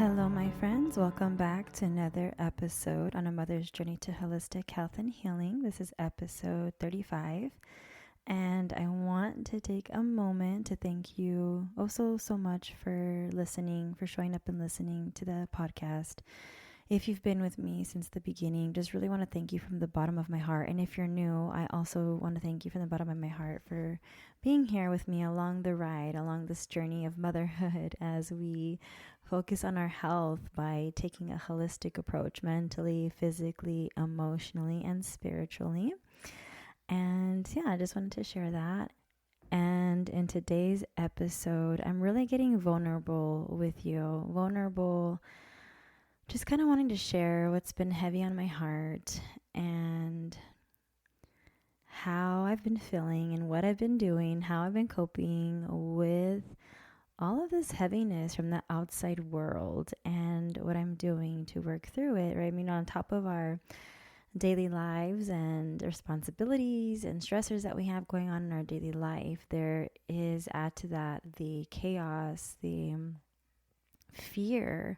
Hello, my friends. Welcome back to another episode on a mother's journey to holistic health and healing. This is episode 35. And I want to take a moment to thank you so much for listening, for showing up and listening to the podcast. If you've been with me since the beginning, just really want to thank you from the bottom of my heart. And if you're new, I also want to thank you from the bottom of my heart for being here with me along the ride, along this journey of motherhood as we focus on our health by taking a holistic approach mentally, physically, emotionally, and spiritually. And I just wanted to share that. And in today's episode, I'm really getting vulnerable with you. Vulnerable, just kind of wanting to share what's been heavy on my heart and how I've been feeling and what I've been doing, how I've been coping with all of this heaviness from the outside world and what I'm doing to work through it, right? I mean, on top of our daily lives and responsibilities and stressors that we have going on in our daily life, there is, add to that, the chaos, the fear.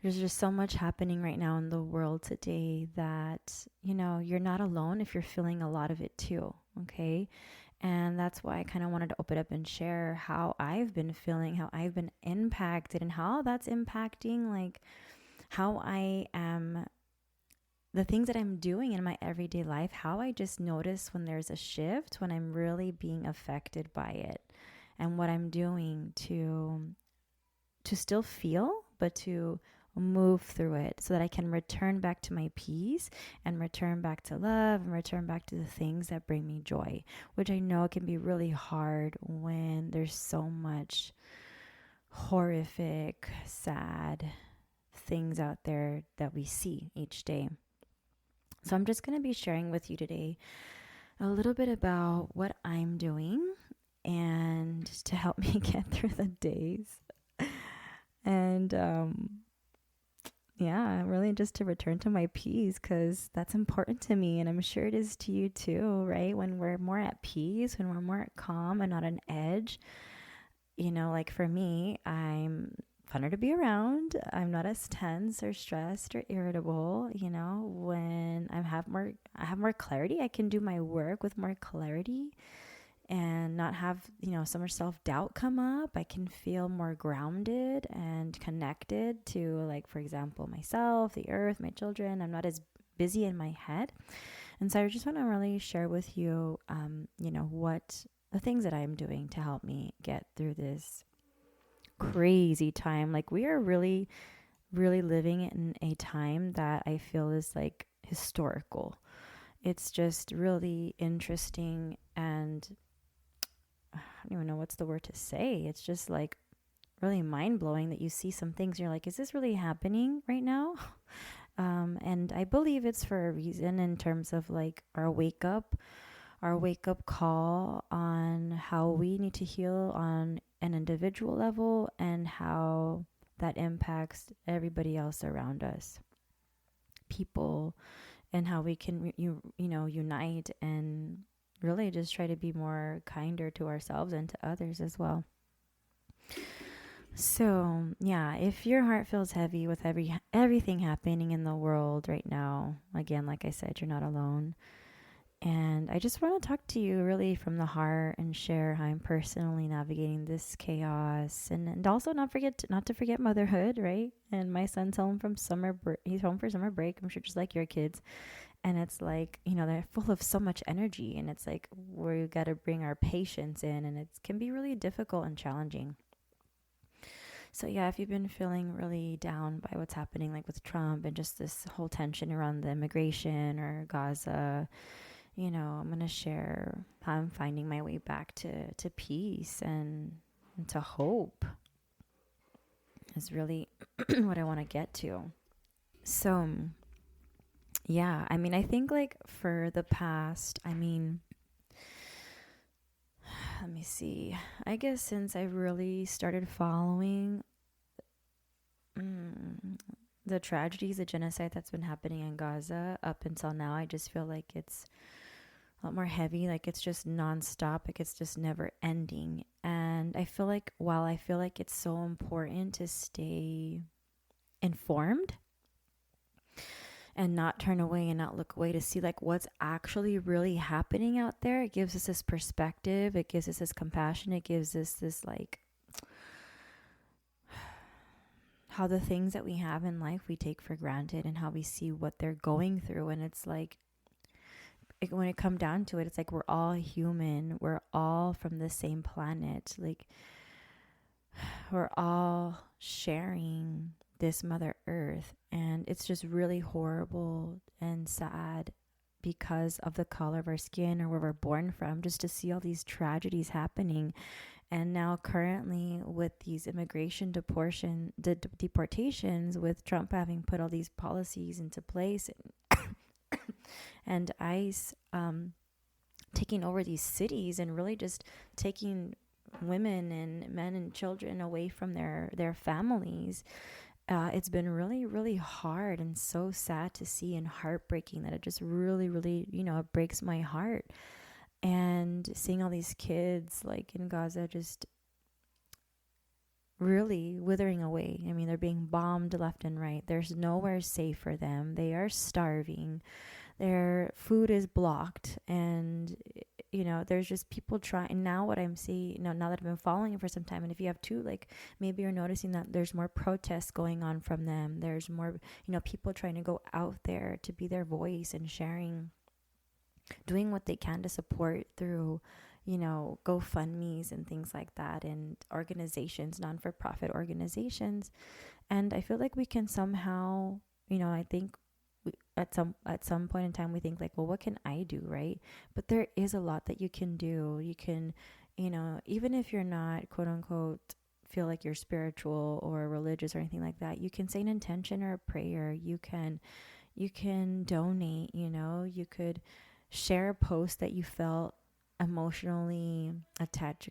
There's just so much happening right now in the world today that, you're not alone if you're feeling a lot of it too, okay? And that's why I kind of wanted to open up and share how I've been feeling, how I've been impacted, and how that's impacting, like, how I am, the things that I'm doing in my everyday life, how I just notice when there's a shift, when I'm really being affected by it, and what I'm doing to still feel, but to move through it so that I can return back to my peace and return back to love and return back to the things that bring me joy, which I know can be really hard when there's so much horrific, sad things out there that we see each day. So I'm just going to be sharing with you today a little bit about what I'm doing and to help me get through the days. And really just to return to my peace, because that's important to me, and I'm sure it is to you too, right? When we're more at peace, when we're more at calm and not on edge, like for me, I'm funner to be around. I'm not as tense or stressed or irritable. When I have more clarity, I can do my work with more clarity and not have, so much self-doubt come up. I can feel more grounded and connected to, like, for example, myself, the earth, my children. I'm not as busy in my head. And so I just want to really share with you, what the things that I'm doing to help me get through this crazy time. Like, we are really, really living in a time that I feel is like historical. It's just really interesting, and I don't even know what's the word to say. It's just like really mind blowing that you see some things and you're like, is this really happening right now? And I believe it's for a reason, in terms of like our wake up call on how we need to heal on an individual level and how that impacts everybody else around us, people, and how we can, unite and really just try to be more kinder to ourselves and to others as well. So, if your heart feels heavy with everything happening in the world right now, again, like I said, you're not alone. And I just want to talk to you really from the heart and share how I'm personally navigating this chaos, and also not to forget motherhood, right? And my son's home from he's home for summer break. I'm sure just like your kids. And it's like, they're full of so much energy, and it's like we got to bring our patience in, and it can be really difficult and challenging. So if you've been feeling really down by what's happening, like with Trump and just this whole tension around the immigration or Gaza, I'm going to share how I'm finding my way back to peace and to hope is really what I want to get to. So, I think like for the past, let me see, I guess since I really started following the tragedies, the genocide that's been happening in Gaza up until now, I just feel like it's a lot more heavy, like it's just nonstop, like it's just never ending. And I feel like, while I feel like it's so important to stay informed and not turn away and not look away to see like what's actually really happening out there. It gives us this perspective. It gives us this compassion. It gives us this like how the things that we have in life we take for granted and how we see what they're going through. And it's like, when it comes down to it, it's like we're all human. We're all from the same planet. Like, we're all sharing this Mother Earth. And it's just really horrible and sad because of the color of our skin or where we're born from, just to see all these tragedies happening. And now currently with these immigration deportations, with Trump having put all these policies into place and ICE taking over these cities and really just taking women and men and children away from their families. It's been really, really hard and so sad to see and heartbreaking that it just really, really, it breaks my heart. And seeing all these kids like in Gaza just really withering away. I mean, they're being bombed left and right. There's nowhere safe for them. They are starving. Their food is blocked. And, there's just people trying. Now what I'm seeing, now that I've been following it for some time, and if you have too, like maybe you're noticing that there's more protests going on from them. There's more, people trying to go out there to be their voice and sharing, doing what they can to support through, GoFundMes and things like that, and organizations, non-for-profit organizations. And I feel like we can somehow, I think at some point in time we think like, well, what can I do, right? But there is a lot that you can do. You can, even if you're not quote unquote feel like you're spiritual or religious or anything like that, you can say an intention or a prayer. You can donate. You could share a post that you felt emotionally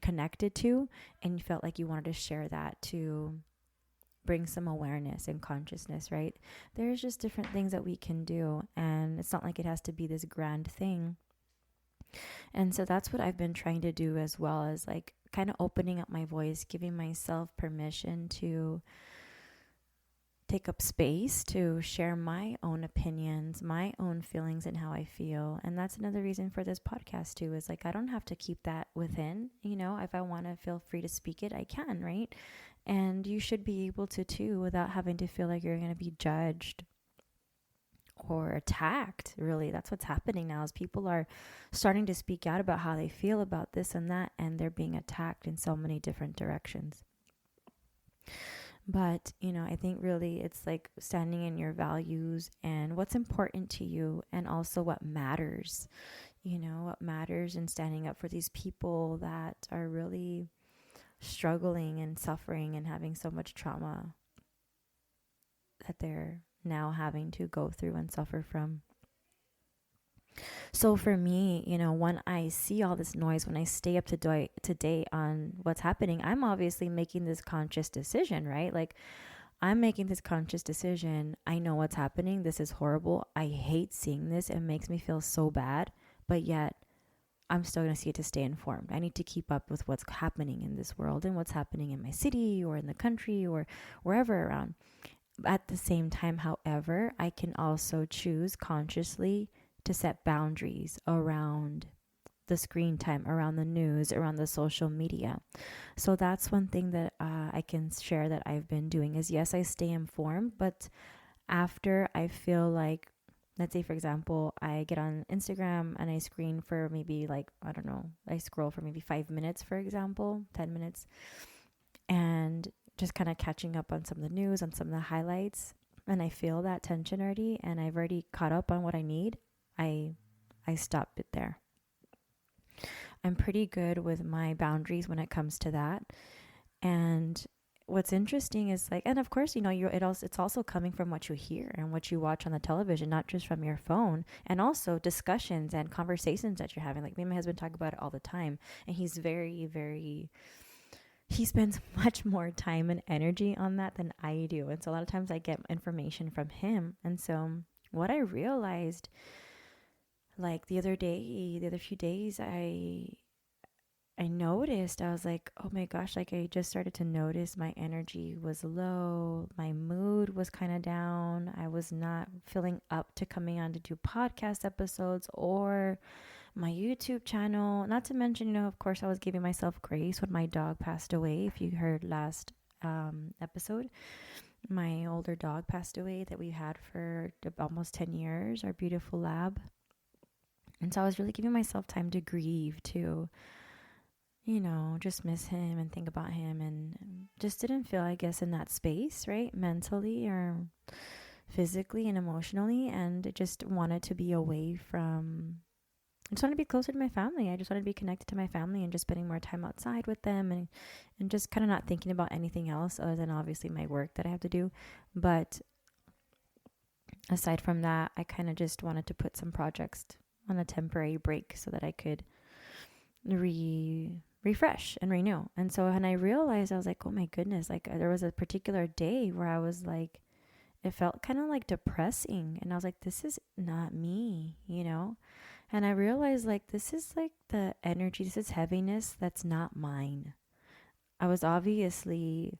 connected to, and you felt like you wanted to share that to bring some awareness and consciousness, right? There's just different things that we can do, and it's not like it has to be this grand thing. And so that's what I've been trying to do, as well as like kind of opening up my voice, giving myself permission to take up space to share my own opinions, my own feelings, and how I feel. And that's another reason for this podcast too, is like I don't have to keep that within. If I want to feel free to speak it, I can, right? And you should be able to too, without having to feel like you're going to be judged or attacked. Really, that's what's happening now, is people are starting to speak out about how they feel about this and that, and they're being attacked in so many different directions. But, I think really it's like standing in your values and what's important to you, and also what matters, what matters, and standing up for these people that are really struggling and suffering and having so much trauma that they're now having to go through and suffer from. So for me, when I see all this noise, when I stay up to date on what's happening, I'm obviously making this conscious decision, right? Like I'm making this conscious decision. I know what's happening. This is horrible. I hate seeing this. It makes me feel so bad, but yet I'm still going to see it to stay informed. I need to keep up with what's happening in this world and what's happening in my city or in the country or wherever around. At the same time, however, I can also choose consciously to set boundaries around the screen time, around the news, around the social media. So that's one thing that I can share that I've been doing is, yes, I stay informed, but after I feel like, let's say, for example, I get on Instagram and I screen for maybe like, I don't know, I scroll for maybe 5 minutes, for example, 10 minutes, and just kind of catching up on some of the news, on some of the highlights, and I feel that tension already, and I've already caught up on what I need, I stop it there. I'm pretty good with my boundaries when it comes to that. And what's interesting is like, and of course, it's also coming from what you hear and what you watch on the television, not just from your phone, and also discussions and conversations that you're having. Like me and my husband talk about it all the time, and he's very, very, he spends much more time and energy on that than I do. And so a lot of times I get information from him. And so what I realized, like the other few days, I noticed, I was like, oh my gosh, like I just started to notice my energy was low. My mood was kind of down. I was not feeling up to coming on to do podcast episodes or my YouTube channel. Not to mention, of course, I was giving myself grace when my dog passed away. If you heard last episode, my older dog passed away that we had for almost 10 years, our beautiful lab. And so I was really giving myself time to grieve too, just miss him and think about him, and just didn't feel, I guess, in that space, right? Mentally or physically and emotionally. And just wanted to be away from, I just wanted to be closer to my family. I just wanted to be connected to my family and just spending more time outside with them, and just kind of not thinking about anything else other than obviously my work that I have to do. But aside from that, I kind of just wanted to put some projects on a temporary break so that I could refresh and renew. And so when I realized, I was like, oh my goodness, like there was a particular day where I was like, it felt kind of like depressing. And I was like, this is not me, And I realized like, this is like the energy, this is heaviness that's not mine. I was obviously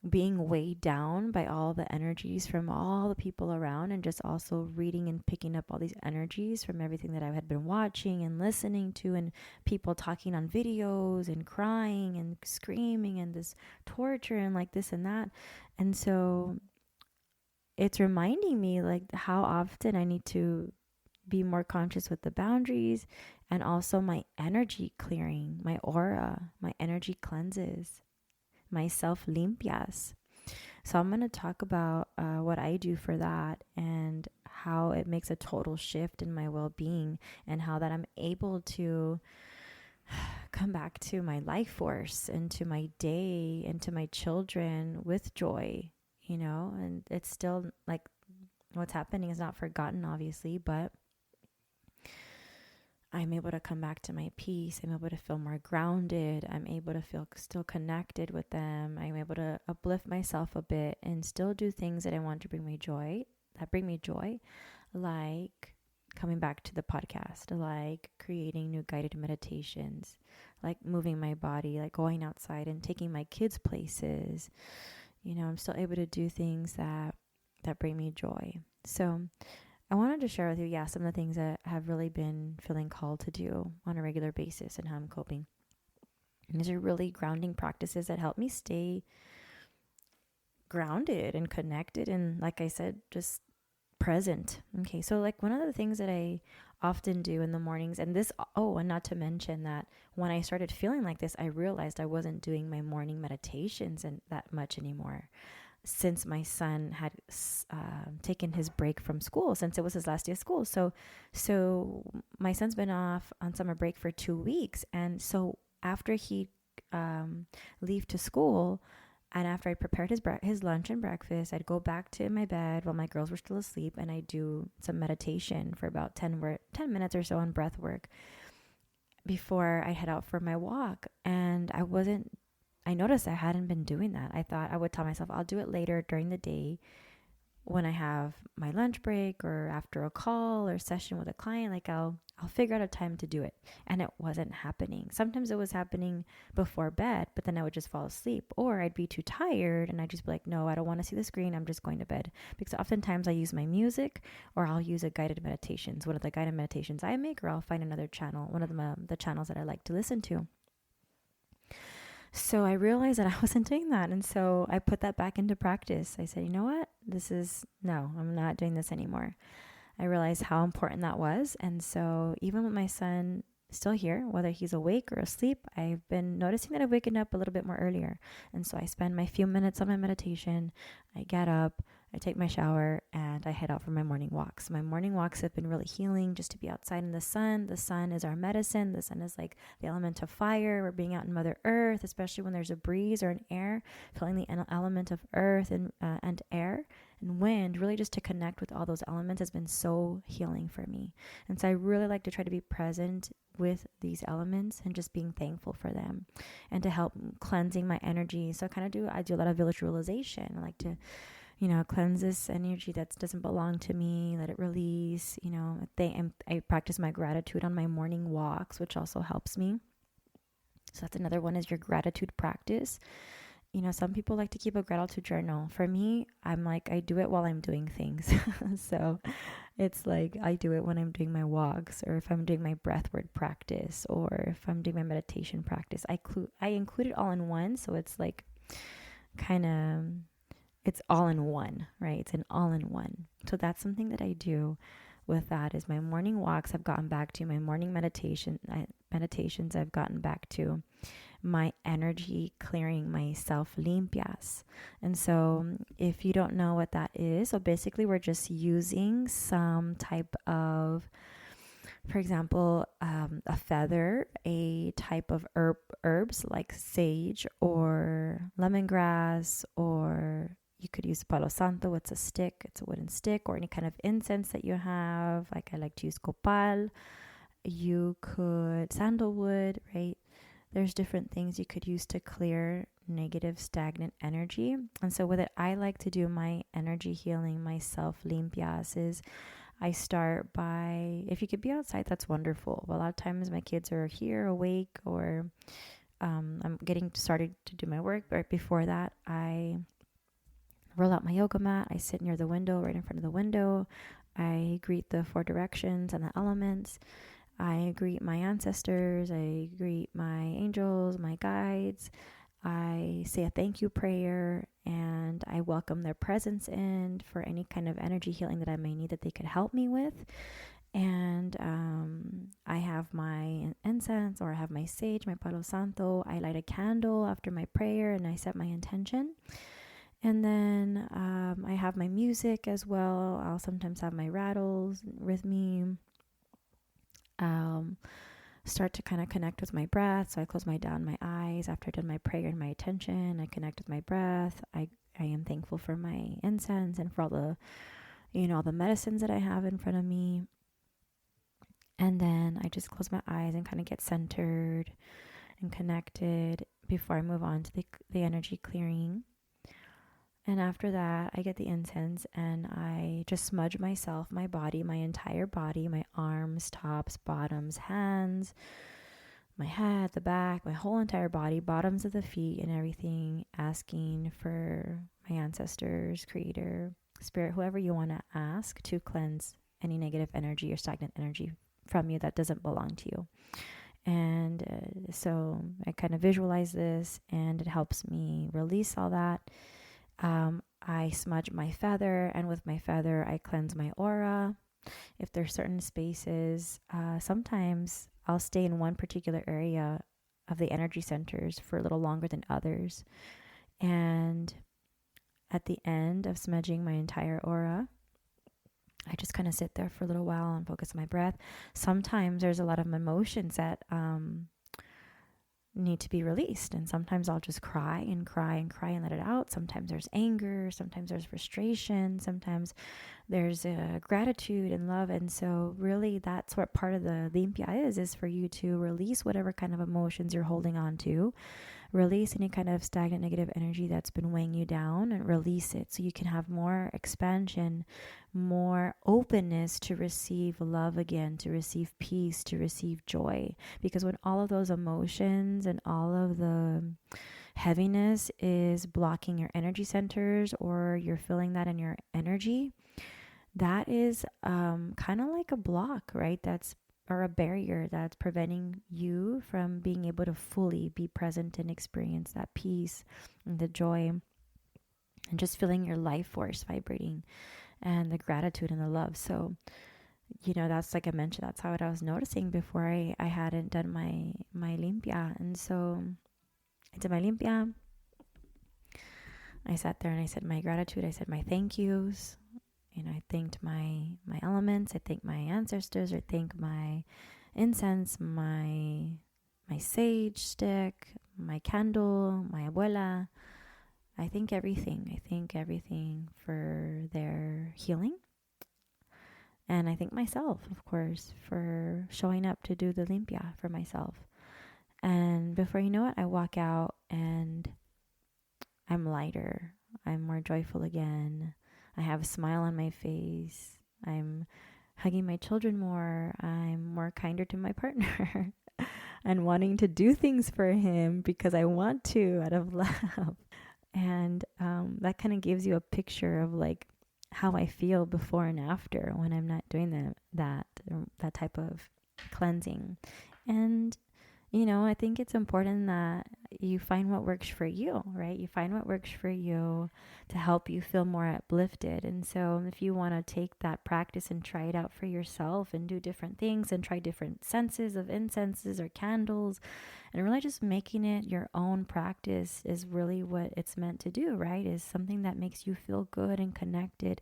being weighed down by all the energies from all the people around, and just also reading and picking up all these energies from everything that I had been watching and listening to, and people talking on videos and crying and screaming and this torture and like this and that. And so it's reminding me like how often I need to be more conscious with the boundaries, and also my energy clearing, my aura, my energy cleanses, my self limpias. So I'm going to talk about what I do for that, and how it makes a total shift in my well-being, and how that I'm able to come back to my life force and to my day and to my children with joy, and it's still like what's happening is not forgotten, obviously, but I'm able to come back to my peace. I'm able to feel more grounded. I'm able to feel still connected with them. I'm able to uplift myself a bit and still do things that I want to bring me joy, like coming back to the podcast, like creating new guided meditations, like moving my body, like going outside and taking my kids places. I'm still able to do things that bring me joy. So I wanted to share with you, some of the things that have really been feeling called to do on a regular basis and how I'm coping. And these are really grounding practices that help me stay grounded and connected, and like I said, just present. Okay, so like one of the things that I often do in the mornings, and not to mention that when I started feeling like this, I realized I wasn't doing my morning meditations and that much anymore, since my son had taken his break from school, since it was his last day of school. So my son's been off on summer break for 2 weeks. And so after he leave to school, and after I prepared his lunch and breakfast, I'd go back to my bed while my girls were still asleep, and I'd do some meditation for about 10 minutes or so on breath work before I head out for my walk. And I noticed I hadn't been doing that. I thought I would tell myself I'll do it later during the day when I have my lunch break or after a call or session with a client. Like I'll figure out a time to do it. And it wasn't happening. Sometimes it was happening before bed, but then I would just fall asleep, or I'd be too tired and I'd just be like, no, I don't want to see the screen. I'm just going to bed. Because oftentimes I use my music, or I'll use a guided meditations, one of the guided meditations I make, or I'll find another channel, one of the channels that I like to listen to. So I realized that I wasn't doing that. And so I put that back into practice. I said, you know what? I'm not doing this anymore. I realized how important that was. And so even with my son still here, whether he's awake or asleep, I've been noticing that I've waken up a little bit more earlier. And so I spend my few minutes on my meditation. I get up, I take my shower, and I head out for my morning walks. My morning walks have been really healing, just to be outside in the sun. The sun is our medicine. The sun is like the element of fire. We're being out in Mother Earth, especially when there's a breeze or an air, feeling the element of earth and air and wind, really just to connect with all those elements has been so healing for me. And so I really like to try to be present with these elements and just being thankful for them, and to help cleansing my energy. So I do a lot of visualization. I like to cleanse this energy that doesn't belong to me, let it release. I practice my gratitude on my morning walks, which also helps me. So that's another one, is your gratitude practice. Some people like to keep a gratitude journal. For me, I'm like, I do it while I'm doing things. So it's like I do it when I'm doing my walks, or if I'm doing my breathwork practice, or if I'm doing my meditation practice. I include it all in one. So it's like kind of, it's all in one, right? It's an all in one. So that's something that I do with that, is my morning walks I've gotten back to, my morning meditations I've gotten back to, my energy clearing, my self limpias. And so if you don't know what that is, so basically we're just using some type of, for example, a feather, a type of herbs like sage or lemongrass, or you could use palo santo. It's a stick, it's a wooden stick, or any kind of incense that you have. Like I like to use copal. You could sandalwood, right? There's different things you could use to clear negative, stagnant energy. And so with it, I like to do my energy healing, my self limpias, is I start by, if you could be outside, that's wonderful. But a lot of times my kids are here awake, or I'm getting started to do my work. Right before that, I roll out my yoga mat. I sit near the window, right in front of the window. I greet the four directions and the elements. I greet my ancestors. I greet my angels, my guides. I say a thank you prayer, and I welcome their presence in for any kind of energy healing that I may need that they could help me with. And I have my incense, or I have my sage, my palo santo. I light a candle after my prayer, and I set my intention. And then I have my music as well. I'll sometimes have my rattles with me. Start to kind of connect with my breath. So I close my eyes after I've done my prayer and my attention. I connect with my breath. I am thankful for my incense and for all the, all the medicines that I have in front of me. And then I just close my eyes and kind of get centered and connected before I move on to the energy clearing. And after that, I get the incense and I just smudge myself, my body, my entire body, my arms, tops, bottoms, hands, my head, the back, my whole entire body, bottoms of the feet and everything, asking for my ancestors, creator, spirit, whoever you want to ask to cleanse any negative energy or stagnant energy from you that doesn't belong to you. And so I kind of visualize this, and it helps me release all that. I smudge my feather, and with my feather, I cleanse my aura. If there's certain spaces, sometimes I'll stay in one particular area of the energy centers for a little longer than others. And at the end of smudging my entire aura, I just kind of sit there for a little while and focus on my breath. Sometimes there's a lot of emotions that need to be released, and sometimes I'll just cry and cry and cry and let it out. Sometimes there's anger, sometimes there's frustration, sometimes there's gratitude and love. And so really that's what part of the limpia is for you to release whatever kind of emotions you're holding on to, release any kind of stagnant negative energy that's been weighing you down, and release it so you can have more expansion, more openness to receive love again, to receive peace, to receive joy. Because when all of those emotions and all of the heaviness is blocking your energy centers, or you're feeling that in your energy, that is kind of like a block, right? Or a barrier that's preventing you from being able to fully be present and experience that peace and the joy, and just feeling your life force vibrating, and the gratitude and the love. So, that's, like I mentioned, that's how I was noticing before I hadn't done my limpia. And so I did my limpia. I sat there and I said my gratitude. I said my thank yous. I thanked my elements. I thanked my ancestors. I thanked my incense, my sage stick, my candle, my abuela. I thank everything. I thank everything for their healing. And I thank myself, of course, for showing up to do the limpia for myself. And before you know it, I walk out and I'm lighter. I'm more joyful again. I have a smile on my face. I'm hugging my children more. I'm more kinder to my partner. and wanting to do things for him because I want to out of love. And that kind of gives you a picture of like how I feel before and after when I'm not doing that type of cleansing. And I think it's important that you find what works for you, right? You find what works for you to help you feel more uplifted. And so if you want to take that practice and try it out for yourself and do different things and try different senses of incenses or candles, and really just making it your own practice is really what it's meant to do, right? Is something that makes you feel good and connected,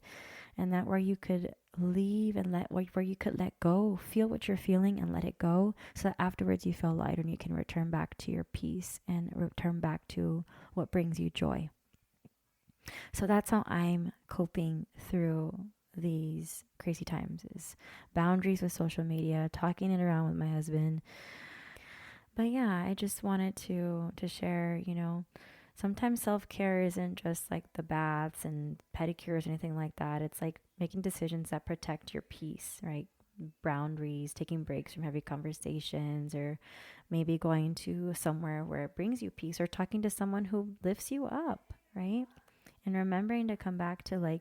and that where you could leave and where you could let go, feel what you're feeling and let it go, so that afterwards you feel lighter and you can return back to your peace and return back to what brings you joy. So that's how I'm coping through these crazy times, is boundaries with social media, talking it around with my husband. But yeah, I just wanted to share, sometimes self-care isn't just like the baths and pedicures or anything like that. It's like making decisions that protect your peace, right? Boundaries, taking breaks from heavy conversations, or maybe going to somewhere where it brings you peace, or talking to someone who lifts you up, right? And remembering to come back to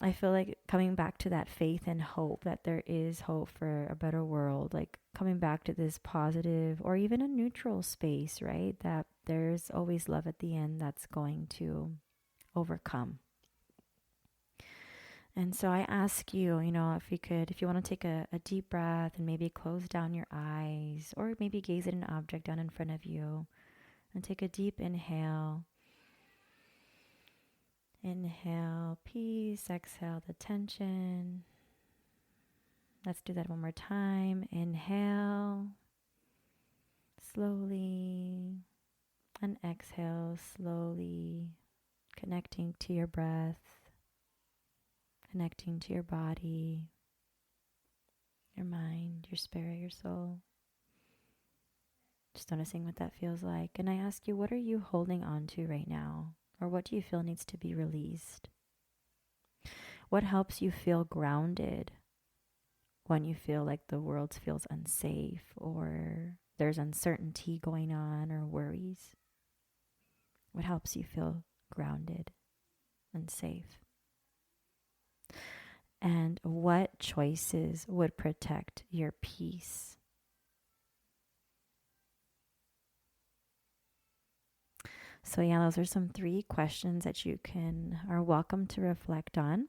I feel like coming back to that faith and hope that there is hope for a better world, like coming back to this positive or even a neutral space, right? That there's always love at the end that's going to overcome. And so I ask you, if you want to take a deep breath and maybe close down your eyes, or maybe gaze at an object down in front of you, and take a deep inhale. Inhale, peace. Exhale, the tension. Let's do that one more time. Inhale, slowly, and exhale slowly, connecting to your breath, connecting to your body, your mind, your spirit, your soul. Just noticing what that feels like. And I ask you, what are you holding on to right now? Or what do you feel needs to be released? What helps you feel grounded when you feel like the world feels unsafe, or there's uncertainty going on, or worries? What helps you feel grounded and safe? And what choices would protect your peace? So yeah, those are some 3 questions that you are welcome to reflect on.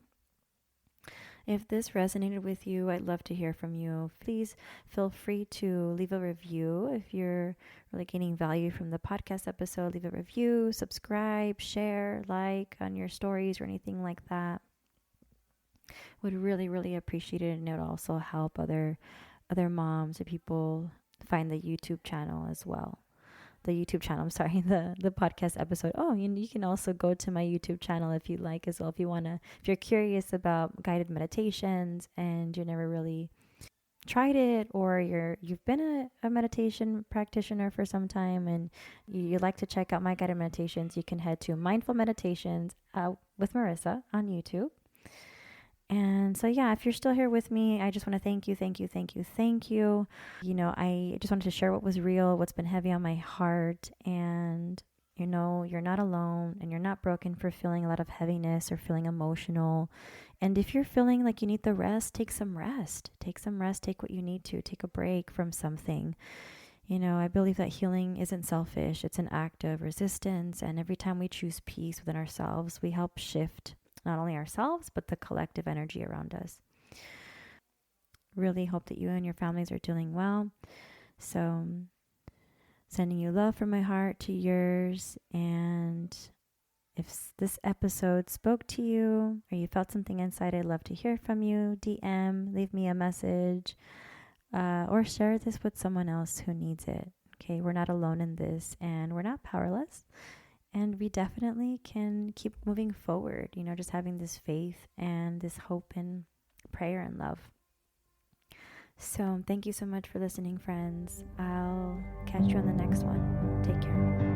If this resonated with you, I'd love to hear from you. Please feel free to leave a review. If you're really gaining value from the podcast episode, leave a review, subscribe, share, like on your stories or anything like that. Would really, really appreciate it. And it would also help other moms or people find the YouTube channel as well. The podcast episode. Oh, you can also go to my YouTube channel if you like as well. If you're curious about guided meditations and you never really tried it, or you've been a meditation practitioner for some time and you like to check out my guided meditations, you can head to Mindful Meditations with Marissa on YouTube. And so, yeah, if you're still here with me, I just want to thank you. I just wanted to share what was real, what's been heavy on my heart. And, you're not alone and you're not broken for feeling a lot of heaviness or feeling emotional. And if you're feeling like you need the rest, take some rest. Take what you need to. Take a break from something. I believe that healing isn't selfish. It's an act of resistance. And every time we choose peace within ourselves, we help shift not only ourselves, but the collective energy around us. Really hope that you and your families are doing well. So, sending you love from my heart to yours. And if this episode spoke to you or you felt something inside, I'd love to hear from you. DM, leave me a message, or share this with someone else who needs it. Okay, we're not alone in this, and we're not powerless. And we definitely can keep moving forward, just having this faith and this hope and prayer and love. So thank you so much for listening, friends. I'll catch you on the next one. Take care.